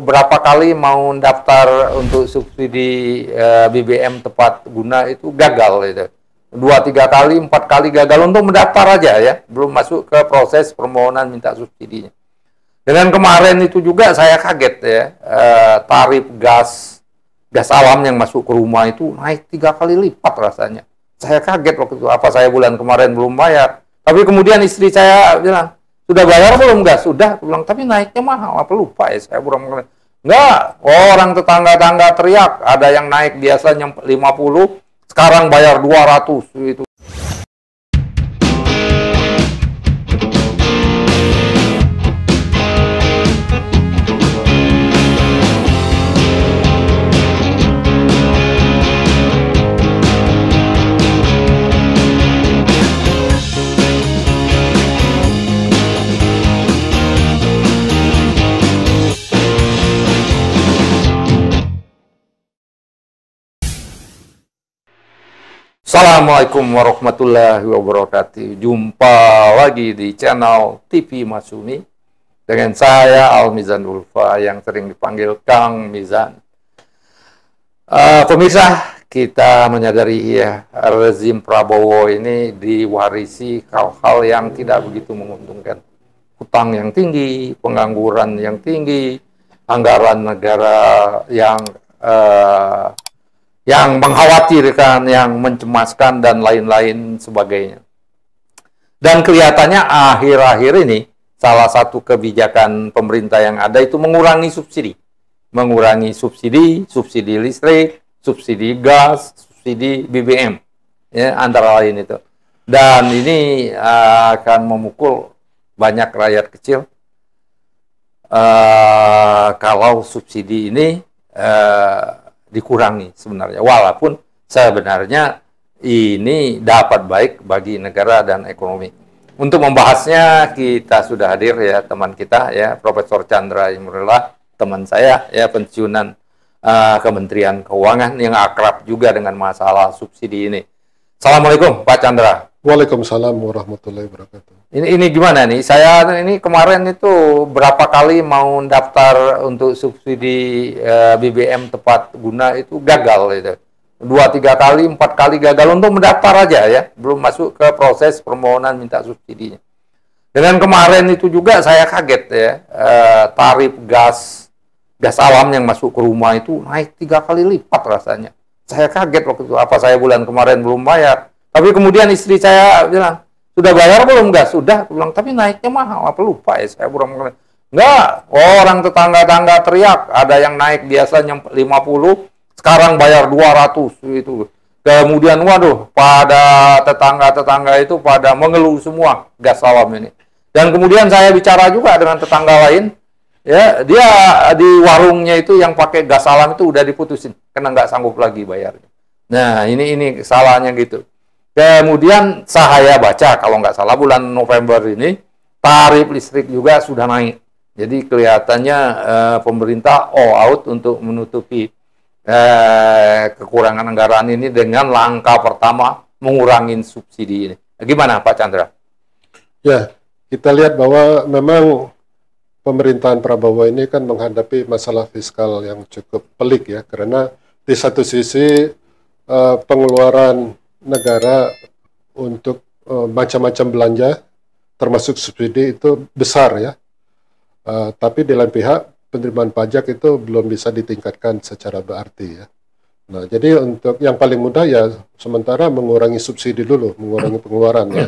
berapa kali mau daftar untuk subsidi BBM tepat guna itu gagal itu. 2-3 kali, 4 kali gagal untuk mendaftar aja ya, belum masuk ke proses permohonan minta subsidinya. Dengan kemarin itu juga saya kaget ya, tarif gas alam yang masuk ke rumah itu naik 3 kali lipat rasanya. Saya kaget waktu itu, apa saya bulan kemarin belum bayar. Tapi kemudian istri saya bilang, sudah bayar belum gas? Sudah, aku bilang, tapi naiknya mahal, apa lupa ya saya bulan kemarin. Enggak, orang tetangga-tangga teriak, ada yang naik biasanya 50, sekarang bayar 200 itu. Assalamualaikum warahmatullahi wabarakatuh. Jumpa lagi di channel TV Masumi dengan saya Al Mizan Ulfa yang sering dipanggil Kang Mizan. Pemirsa, kita menyadari ya, rezim Prabowo ini diwarisi hal-hal yang tidak begitu menguntungkan. Hutang yang tinggi, pengangguran yang tinggi, anggaran negara yang mengkhawatirkan, yang mencemaskan, dan lain-lain sebagainya. Dan kelihatannya akhir-akhir ini, salah satu kebijakan pemerintah yang ada itu mengurangi subsidi. Mengurangi subsidi, subsidi listrik, subsidi gas, subsidi BBM. Ya, antara lain itu. Dan ini akan memukul banyak rakyat kecil. Kalau subsidi ini dikurangi sebenarnya, walaupun sebenarnya ini dapat baik bagi negara dan ekonomi. Untuk membahasnya kita sudah hadir ya teman kita ya, Profesor Chandra Imrullah, teman saya ya, pensiunan Kementerian Keuangan yang akrab juga dengan masalah subsidi ini. Assalamualaikum Pak Chandra. Waalaikumsalam warahmatullahi wabarakatuh. Ini gimana nih? Saya ini kemarin itu berapa kali mau daftar untuk subsidi BBM tepat guna itu gagal itu. 2-3 kali, 4 kali gagal untuk mendaftar aja ya, belum masuk ke proses permohonan minta subsidinya. Dengan kemarin itu juga saya kaget ya, tarif gas alam yang masuk ke rumah itu naik 3 kali lipat rasanya. Saya kaget waktu itu, apa saya bulan kemarin belum bayar. Tapi kemudian istri saya bilang, sudah bayar belum gas? Sudah, aku bilang, tapi naiknya mahal, apa lupa ya saya bulan kemarin. Enggak, orang tetangga-tangga teriak, ada yang naik biasanya 50, sekarang bayar 200 itu. Kemudian waduh, pada tetangga-tetangga itu pada mengeluh semua gas alam ini. Dan kemudian saya bicara juga dengan tetangga lain, ya, dia di warungnya itu yang pakai gas alam itu udah diputusin karena nggak sanggup lagi bayarnya. Nah, ini kesalahannya gitu. Kemudian saya baca kalau nggak salah bulan November ini tarif listrik juga sudah naik. Jadi kelihatannya pemerintah all out untuk menutupi kekurangan anggaran ini dengan langkah pertama mengurangi subsidi ini. Gimana Pak Chandra? Ya, kita lihat bahwa memang pemerintahan Prabowo ini kan menghadapi masalah fiskal yang cukup pelik ya, karena di satu sisi pengeluaran negara untuk macam-macam belanja termasuk subsidi itu besar ya, tapi di lain pihak penerimaan pajak itu belum bisa ditingkatkan secara berarti ya. Nah, jadi untuk yang paling mudah ya sementara mengurangi subsidi dulu, mengurangi pengeluaran ya.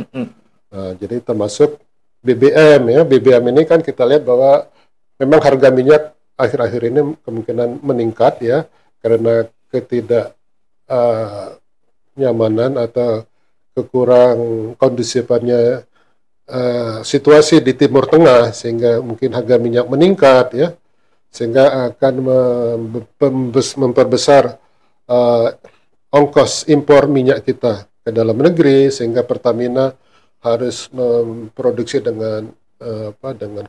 Nah, jadi termasuk BBM ya, BBM ini kan kita lihat bahwa memang harga minyak akhir-akhir ini kemungkinan meningkat ya, karena nyamanan atau kekurang kondusifannya situasi di Timur Tengah, sehingga mungkin harga minyak meningkat ya, sehingga akan memperbesar ongkos impor minyak kita ke dalam negeri, sehingga Pertamina harus memproduksi dengan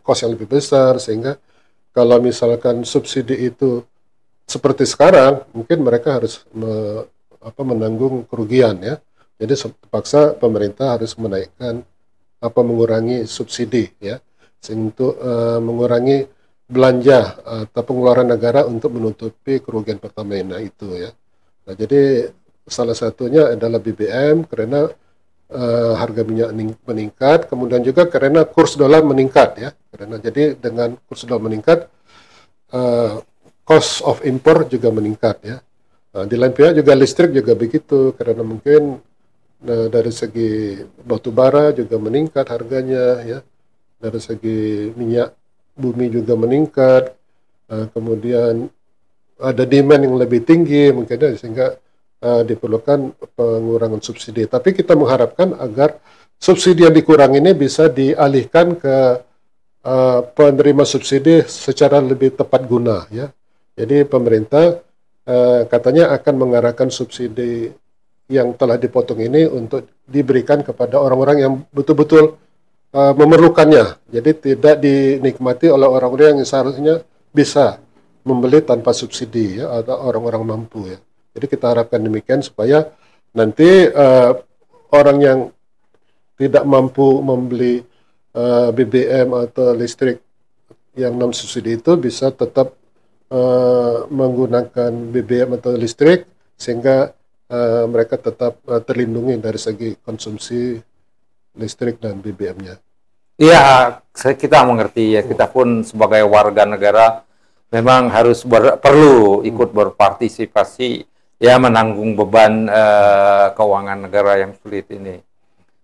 kos yang lebih besar, sehingga kalau misalkan subsidi itu seperti sekarang, mungkin mereka harus menanggung kerugian ya. Jadi terpaksa pemerintah harus menaikkan mengurangi subsidi ya, untuk mengurangi belanja atau pengeluaran negara untuk menutupi kerugian Pertamina itu ya. Nah, jadi salah satunya adalah BBM karena harga minyak meningkat, kemudian juga karena kurs dolar meningkat ya. Karena jadi dengan kurs dolar meningkat, cost of import juga meningkat ya. Nah, di lain pihak juga listrik juga begitu, karena mungkin dari segi batu bara juga meningkat harganya ya, dari segi minyak bumi juga meningkat, kemudian ada demand yang lebih tinggi mungkin ya, sehingga diperlukan pengurangan subsidi. Tapi kita mengharapkan agar subsidi yang dikurangi ini bisa dialihkan ke penerima subsidi secara lebih tepat guna ya. Jadi pemerintah katanya akan mengarahkan subsidi yang telah dipotong ini untuk diberikan kepada orang-orang yang betul-betul memerlukannya. Jadi tidak dinikmati oleh orang-orang yang seharusnya bisa membeli tanpa subsidi ya, atau orang-orang mampu ya. Jadi kita harapkan demikian supaya nanti orang yang tidak mampu membeli BBM atau listrik yang non subsidi itu bisa tetap menggunakan BBM atau listrik sehingga mereka tetap terlindungi dari segi konsumsi listrik dan BBM-nya. Iya, kita mengerti ya. Kita pun sebagai warga negara memang harus perlu ikut berpartisipasi ya, menanggung beban keuangan negara yang sulit ini.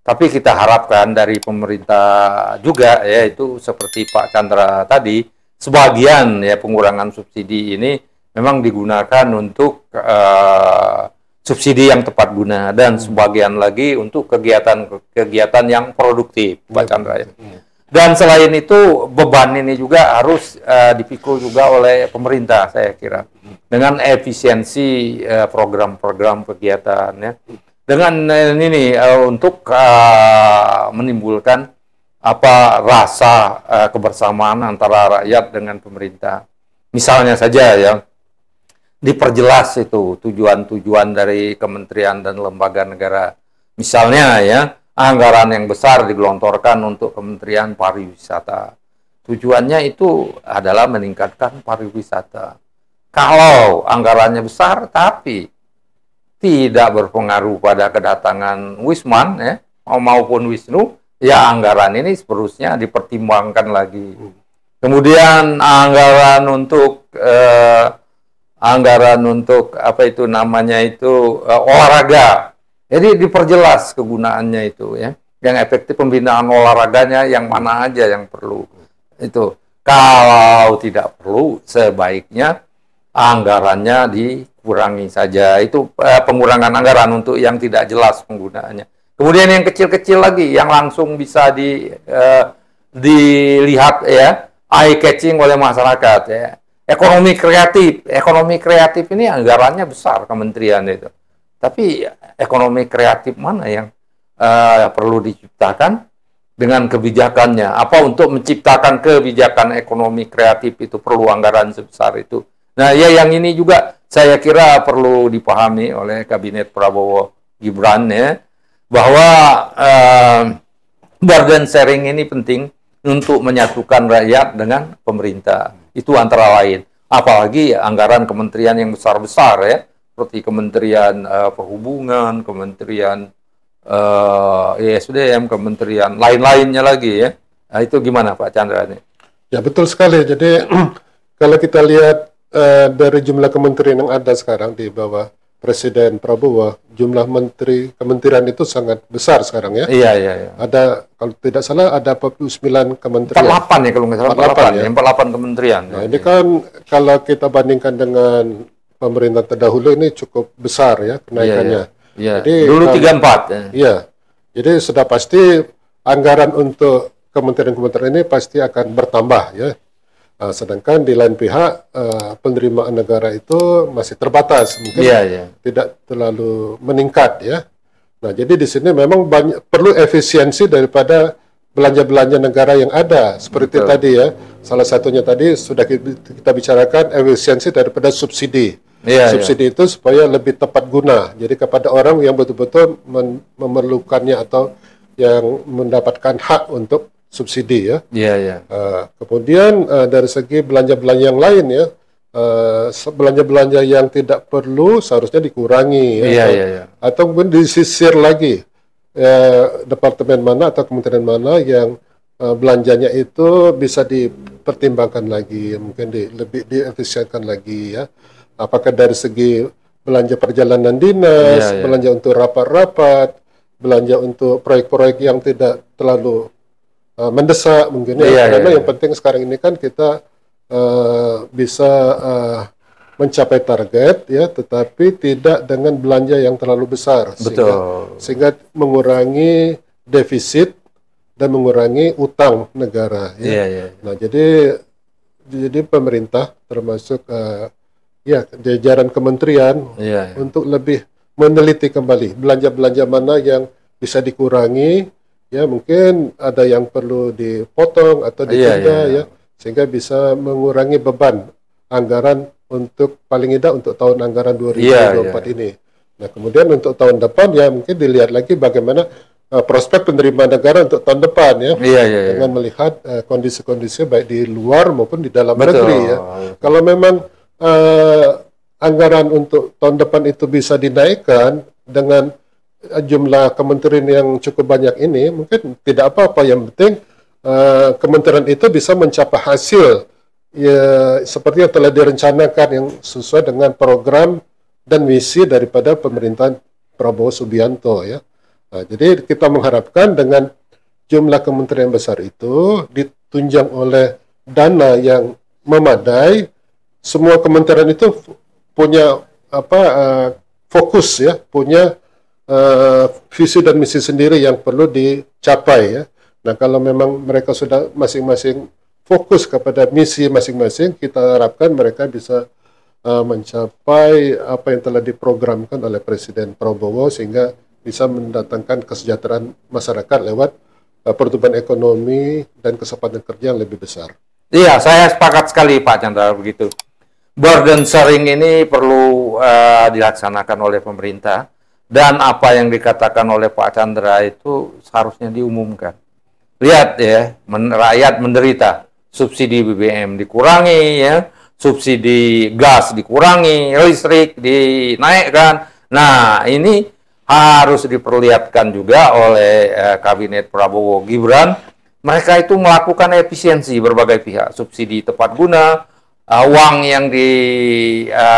Tapi kita harapkan dari pemerintah juga ya, itu seperti Pak Chandra tadi, sebagian ya pengurangan subsidi ini memang digunakan untuk subsidi yang tepat guna, dan sebagian lagi untuk kegiatan yang produktif, Pak Chandra ya. Dan selain itu beban ini juga harus dipikul juga oleh pemerintah, saya kira, dengan efisiensi program-program kegiatan ya. Dengan ini untuk menimbulkan rasa kebersamaan antara rakyat dengan pemerintah. Misalnya saja ya, diperjelas itu tujuan-tujuan dari kementerian dan lembaga negara. Misalnya ya, anggaran yang besar digelontorkan untuk Kementerian Pariwisata. Tujuannya itu adalah meningkatkan pariwisata. Kalau anggarannya besar tapi tidak berpengaruh pada kedatangan Wisman ya, maupun Wisnu, ya anggaran ini seterusnya dipertimbangkan lagi. Kemudian anggaran untuk apa itu namanya itu olahraga. Jadi diperjelas kegunaannya itu ya. Yang efektif pembinaan olahraganya yang mana aja yang perlu. Itu. Kalau tidak perlu, sebaiknya anggarannya dikurangi saja. Itu pengurangan anggaran untuk yang tidak jelas penggunaannya. Kemudian yang kecil-kecil lagi, yang langsung bisa dilihat ya, eye catching oleh masyarakat ya. Ekonomi kreatif ini anggarannya besar kementerian itu. Tapi ekonomi kreatif mana yang perlu diciptakan dengan kebijakannya? Apa untuk menciptakan kebijakan ekonomi kreatif itu perlu anggaran sebesar itu? Nah, ya yang ini juga saya kira perlu dipahami oleh Kabinet Prabowo Gibran ya, bahwa burden sharing ini penting untuk menyatukan rakyat dengan pemerintah. Itu antara lain. Apalagi anggaran kementerian yang besar-besar ya, seperti Kementerian Perhubungan, Kementerian ESDM, Kementerian lain-lainnya lagi ya. Nah, itu gimana Pak Chandra ini? Ya betul sekali. Jadi kalau kita lihat dari jumlah kementerian yang ada sekarang di bawah Presiden Prabowo, jumlah kementerian itu sangat besar sekarang ya. Iya, iya, iya. Ada, kalau tidak salah, ada 49 kementerian. 48 ya kalau nggak salah, 48 ya. 48 kementerian. Nah, ini kan kalau kita bandingkan dengan pemerintah terdahulu ini cukup besar ya kenaikannya. Iya, iya. Jadi, dulu 34. Ya. Iya, jadi sudah pasti anggaran untuk kementerian-kementerian ini pasti akan bertambah ya. Sedangkan di lain pihak penerimaan negara itu masih terbatas, mungkin tidak terlalu meningkat ya. Nah, jadi di sini memang perlu efisiensi daripada belanja-belanja negara yang ada. Seperti tadi ya, salah satunya tadi sudah kita bicarakan efisiensi daripada subsidi. Subsidi itu supaya lebih tepat guna. Jadi kepada orang yang betul-betul memerlukannya atau yang mendapatkan hak untuk subsidi ya. Iya, iya. Kemudian dari segi belanja-belanja yang lain ya, belanja-belanja yang tidak perlu seharusnya dikurangi ya, Iya, iya, iya. atau mungkin disisir lagi departemen mana atau kementerian mana yang belanjanya itu bisa dipertimbangkan lagi, mungkin lebih diefisienkan lagi ya. Apakah dari segi belanja perjalanan dinas, Iya, iya. belanja untuk rapat-rapat, belanja untuk proyek-proyek yang tidak terlalu mendesak mungkin ya. Iya, Karena iya, yang iya. penting sekarang ini kan kita bisa mencapai target ya, tetapi tidak dengan belanja yang terlalu besar, Betul. sehingga mengurangi defisit dan mengurangi utang negara ya. Iya, iya. Nah, jadi pemerintah termasuk ya jajaran kementerian Iya, iya. untuk lebih meneliti kembali belanja-belanja mana yang bisa dikurangi ya, mungkin ada yang perlu dipotong atau Iya, ditunda iya. ya, sehingga bisa mengurangi beban anggaran untuk paling tidak untuk tahun anggaran 2024 Iya. ini. Nah, kemudian untuk tahun depan ya mungkin dilihat lagi bagaimana prospek penerimaan negara untuk tahun depan ya, Iya, iya, iya. dengan melihat kondisi-kondisi baik di luar maupun di dalam Betul. negeri ya. Kalau memang anggaran untuk tahun depan itu bisa dinaikkan dengan jumlah kementerian yang cukup banyak ini, mungkin tidak apa-apa. Yang penting kementerian itu bisa mencapai hasil ya seperti yang telah direncanakan yang sesuai dengan program dan misi daripada pemerintahan Prabowo Subianto ya. Nah, jadi kita mengharapkan dengan jumlah kementerian besar itu ditunjang oleh dana yang memadai, semua kementerian itu punya fokus ya, punya visi dan misi sendiri yang perlu dicapai ya. Nah, kalau memang mereka sudah masing-masing fokus kepada misi masing-masing, kita harapkan mereka bisa mencapai apa yang telah diprogramkan oleh Presiden Prabowo, sehingga bisa mendatangkan kesejahteraan masyarakat lewat pertumbuhan ekonomi dan kesempatan kerja yang lebih besar. Iya, saya sepakat sekali Pak Chandra begitu. Burden sharing ini perlu dilaksanakan oleh pemerintah, dan apa yang dikatakan oleh Pak Chandra itu seharusnya diumumkan. Lihat ya, rakyat menderita, subsidi BBM dikurangi ya, subsidi gas dikurangi, listrik dinaikkan. Nah, ini harus diperlihatkan juga oleh kabinet Prabowo Gibran. Mereka itu melakukan efisiensi berbagai pihak, subsidi tepat guna, uang yang dialihkan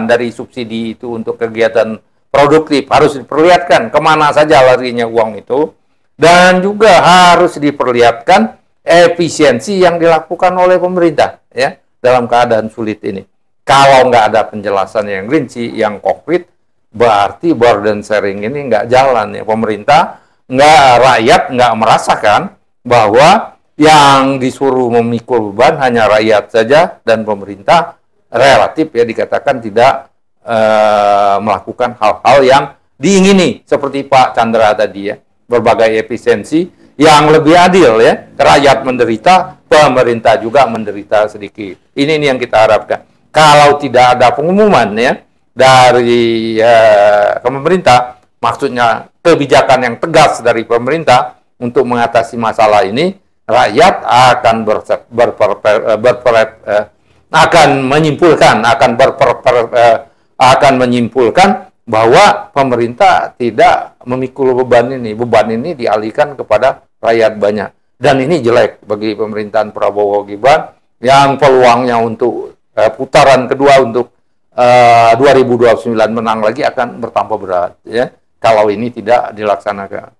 dari subsidi itu untuk kegiatan produktif harus diperlihatkan kemana saja larinya uang itu, dan juga harus diperlihatkan efisiensi yang dilakukan oleh pemerintah ya dalam keadaan sulit ini. Kalau nggak ada penjelasan yang rinci, yang konkret, berarti burden sharing ini nggak jalan ya. Pemerintah rakyat nggak merasakan bahwa yang disuruh memikul beban hanya rakyat saja, dan pemerintah relatif ya dikatakan tidak melakukan hal-hal yang diingini seperti Pak Chandra tadi ya, berbagai efisiensi yang lebih adil ya, rakyat menderita, pemerintah juga menderita sedikit. Ini yang kita harapkan. Kalau tidak ada pengumuman ya dari pemerintah, maksudnya kebijakan yang tegas dari pemerintah untuk mengatasi masalah ini, rakyat akan menyimpulkan bahwa pemerintah tidak memikul beban ini. Beban ini dialihkan kepada rakyat banyak. Dan ini jelek bagi pemerintahan Prabowo Gibran yang peluangnya untuk putaran kedua untuk 2029 menang lagi akan bertambah berat ya kalau ini tidak dilaksanakan.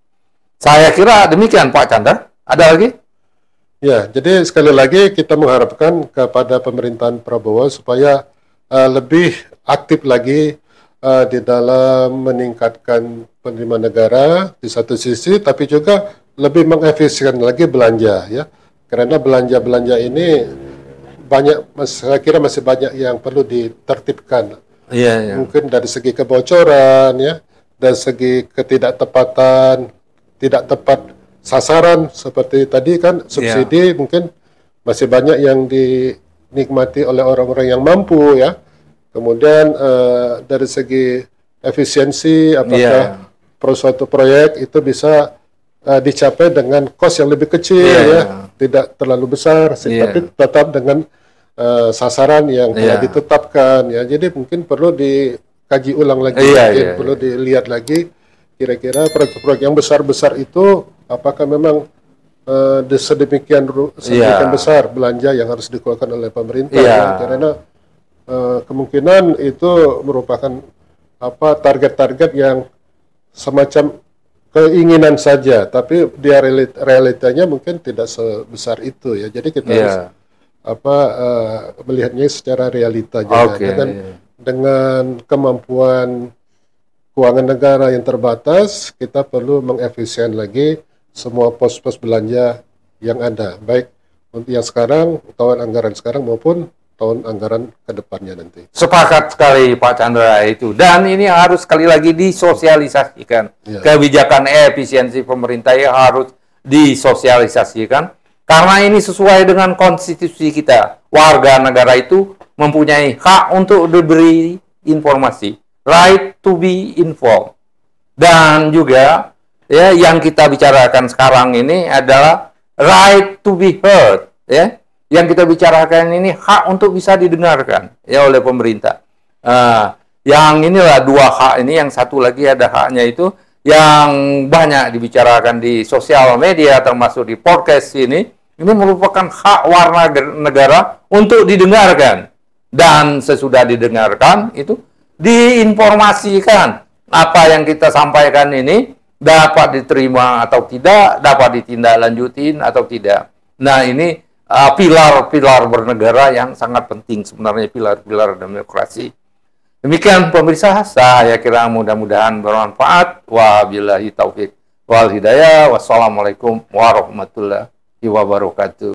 Saya kira demikian Pak Chandra. Ada lagi? Ya, jadi sekali lagi kita mengharapkan kepada pemerintahan Prabowo supaya lebih aktif lagi di dalam meningkatkan penerimaan negara di satu sisi, tapi juga lebih mengefisienkan lagi belanja ya. Karena belanja-belanja ini saya kira masih banyak yang perlu ditertibkan. Iya. Mungkin dari segi kebocoran ya, dari segi ketidaktepatan, tidak tepat sasaran seperti tadi kan subsidi mungkin masih banyak yang dinikmati oleh orang-orang yang mampu ya. Kemudian dari segi efisiensi apakah suatu proyek itu bisa dicapai dengan kos yang lebih kecil ya, tidak terlalu besar, tapi tetap dengan sasaran yang telah ditetapkan ya. Jadi mungkin perlu dikaji ulang lagi, perlu dilihat lagi kira-kira proyek-proyek yang besar-besar itu apakah memang sedemikian besar belanja yang harus dikeluarkan oleh pemerintah ya, karena kemungkinan itu merupakan target-target yang semacam keinginan saja, tapi dia realitanya mungkin tidak sebesar itu ya. Jadi kita harus melihatnya secara realita juga. Dengan kemampuan keuangan negara yang terbatas, kita perlu mengefisien lagi semua pos-pos belanja yang ada, baik untuk yang sekarang, tahun anggaran sekarang maupun tahun anggaran ke depannya nanti. Sepakat sekali Pak Chandra itu. Dan ini harus sekali lagi disosialisasikan. Kebijakan efisiensi pemerintah harus disosialisasikan. Karena ini sesuai dengan konstitusi kita. Warga negara itu mempunyai hak untuk diberi informasi. Right to be informed. Dan juga ya, yang kita bicarakan sekarang ini adalah right to be heard. Ya. Yang kita bicarakan ini hak untuk bisa didengarkan ya oleh pemerintah. Yang inilah dua hak ini, yang satu lagi ada haknya itu yang banyak dibicarakan di sosial media termasuk di podcast ini merupakan hak warga negara untuk didengarkan, dan sesudah didengarkan itu diinformasikan apa yang kita sampaikan ini dapat diterima atau tidak, dapat ditindaklanjutin atau tidak. Nah, ini pilar-pilar bernegara yang sangat penting sebenarnya, pilar-pilar demokrasi. Demikian pemirsa, saya kira mudah-mudahan bermanfaat. Wabillahi taufik wal hidayah. Wassalamualaikum warahmatullahi wabarakatuh.